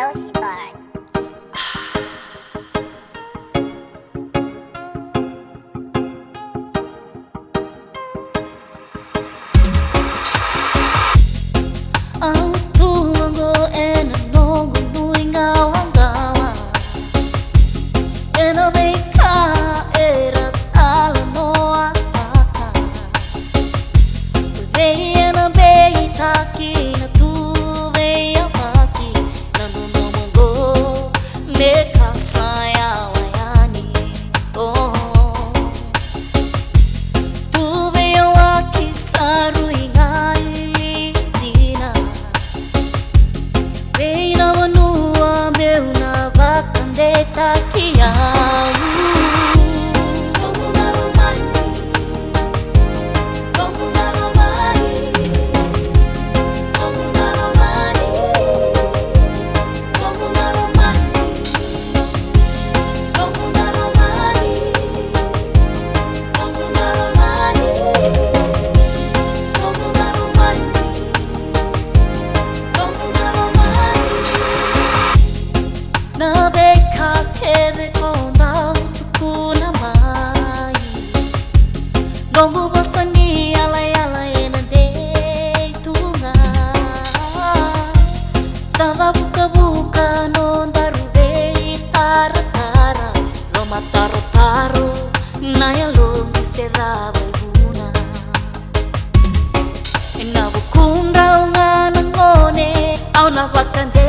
Dose Bar. Ang tuwango e nanongo nui ngawa-ngawa Ena beika era tala noa Udei ena beita ki na tu beia maki Nando no mongo meka saya wayani Oh Tu beia waki saru ingali Beina manua meu na vakandeta kiau Como maromani Como maromani Como maromani Como maromani Como maromani Como maromani Como maromani Como maromani Na beka kede konda utuku na mai Nongu bostani ala ala ena deitunga Tava buka buka nonda rubei tara tara Loma taro taro na ya longu se dava ibuna Na bukunda unga nangone au na vakande